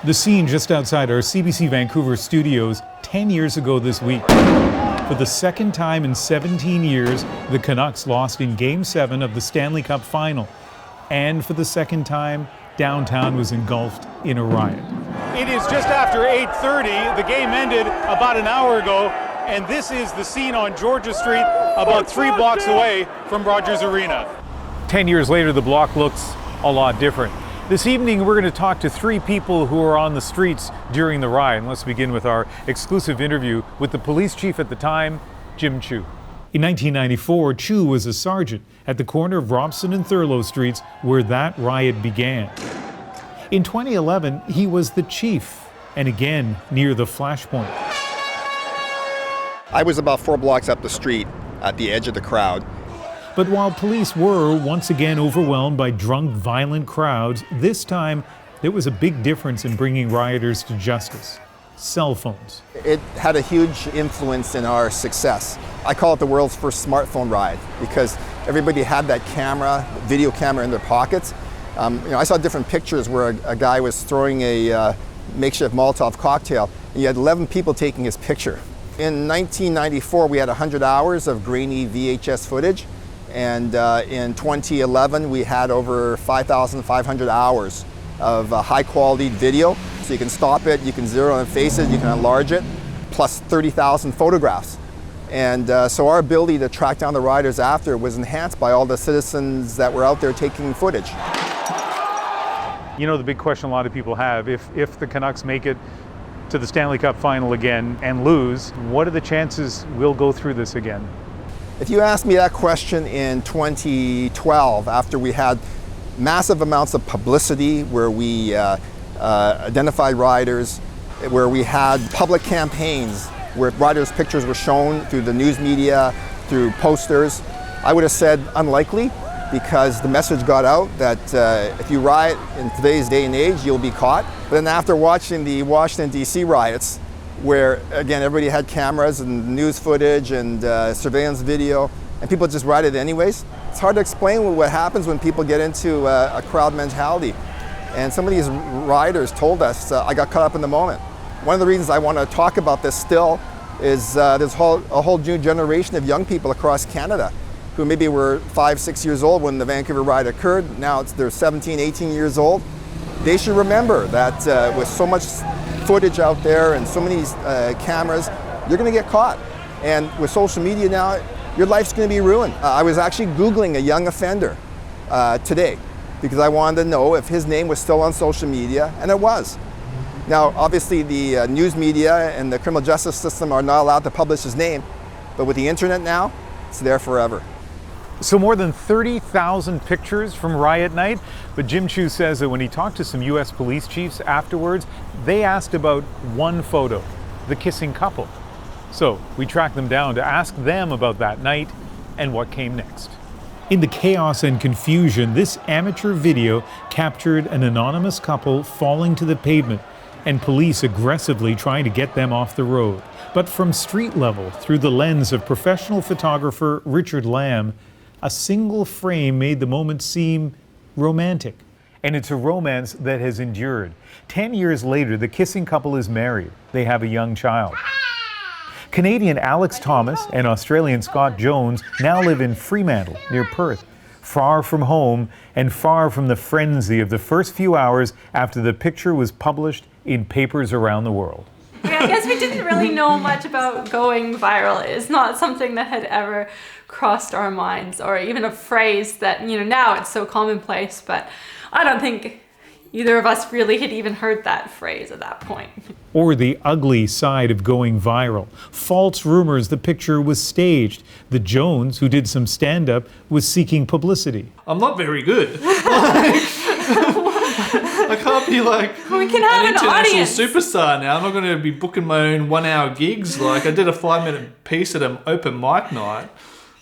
The scene just outside our CBC Vancouver studios 10 years ago this week. For the second time in 17 years, the Canucks lost in Game 7 of the Stanley Cup final. And for the second time, downtown was engulfed in a riot. It is just after 8:30. The game ended about an hour ago, and this is the scene on Georgia Street, about 3 blocks away from Rogers Arena. 10 years later, the block looks a lot different. This evening, we're going to talk to 3 people who were on the streets during the riot. And let's begin with our exclusive interview with the police chief at the time, Jim Chu. In 1994, Chu was a sergeant at the corner of Robson and Thurlow Streets where that riot began. In 2011, he was the chief, and again near the flashpoint. I was about 4 blocks up the street at the edge of the crowd. But while police were once again overwhelmed by drunk, violent crowds, this time there was a big difference in bringing rioters to justice: cell phones. It had a huge influence in our success. I call it the world's first smartphone riot because everybody had that camera, video camera in their pockets. I saw different pictures where a guy was throwing a makeshift Molotov cocktail, and you had 11 people taking his picture. In 1994, we had 100 hours of grainy VHS footage. And in 2011, we had over 5,500 hours of high quality video. So you can stop it, you can zero in faces, you can enlarge it, plus 30,000 photographs. And so our ability to track down the rioters after was enhanced by all the citizens that were out there taking footage. You know, the big question a lot of people have, if the Canucks make it to the Stanley Cup final again and lose, what are the chances we'll go through this again? If you asked me that question in 2012, after we had massive amounts of publicity where we identified rioters, where we had public campaigns where rioters' pictures were shown through the news media, through posters, I would have said unlikely, because the message got out that if you riot in today's day and age, you'll be caught. But then after watching the Washington, D.C. riots, where again everybody had cameras and news footage and surveillance video, and people just rioted anyways. It's hard to explain what happens when people get into a crowd mentality. And some of these rioters told us, I got caught up in the moment. One of the reasons I want to talk about this still is there's a whole new generation of young people across Canada who maybe were 5, 6 years old when the Vancouver riot occurred. Now they're 17, 18 years old. They should remember that with so much footage out there and so many cameras, you're going to get caught. And with social media now, your life's going to be ruined. I was actually Googling a young offender today because I wanted to know if his name was still on social media, and it was. Now, obviously, the news media and the criminal justice system are not allowed to publish his name, but with the internet now, it's there forever. So more than 30,000 pictures from riot night, but Jim Chu says that when he talked to some U.S. police chiefs afterwards, they asked about one photo, the kissing couple. So we tracked them down to ask them about that night and what came next. In the chaos and confusion, this amateur video captured an anonymous couple falling to the pavement and police aggressively trying to get them off the road. But from street level, through the lens of professional photographer Richard Lamb, a single frame made the moment seem romantic. And it's a romance that has endured. 10 years later, the kissing couple is married. They have a young child. Canadian Alex Thomas and Australian Scott Jones now live in Fremantle, near Perth, far from home and far from the frenzy of the first few hours after the picture was published in papers around the world. Yeah, I guess we didn't really know much about going viral. It's not something that had ever crossed our minds, or even a phrase that, now it's so commonplace, but I don't think either of us really had even heard that phrase at that point. Or the ugly side of going viral. False rumors the picture was staged. The Jones, who did some stand-up, was seeking publicity. I'm not very good. I can't be like we can have an international audience. Superstar now. I'm not going to be booking my own 1-hour gigs. Like I did a 5-minute piece at an open mic night.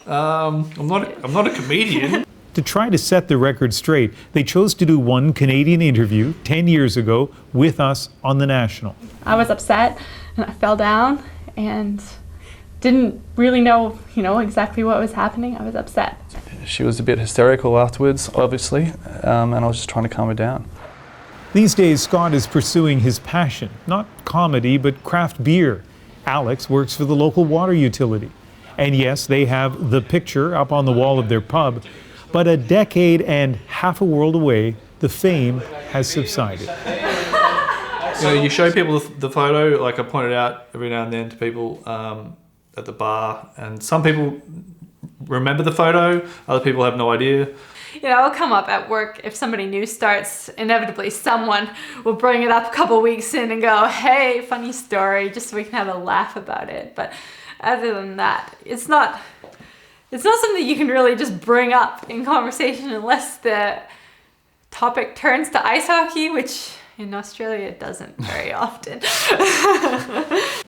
I'm not a comedian. To try to set the record straight, they chose to do one Canadian interview 10 years ago with us on The National. I was upset and I fell down and didn't really know, exactly what was happening. I was upset. She was a bit hysterical afterwards, obviously, and I was just trying to calm her down. These days, Scott is pursuing his passion, not comedy, but craft beer. Alex works for the local water utility. And yes, they have the picture up on the wall of their pub, but a decade and half a world away, the fame has subsided. You know, you show people the photo, like I pointed out every now and then to people at the bar, and some people remember the photo, other people have no idea. You know, it'll come up at work if somebody new starts. Inevitably, someone will bring it up a couple weeks in and go, hey, funny story, just so we can have a laugh about it. But other than that, it's not something you can really just bring up in conversation unless the topic turns to ice hockey, which in Australia it doesn't very often.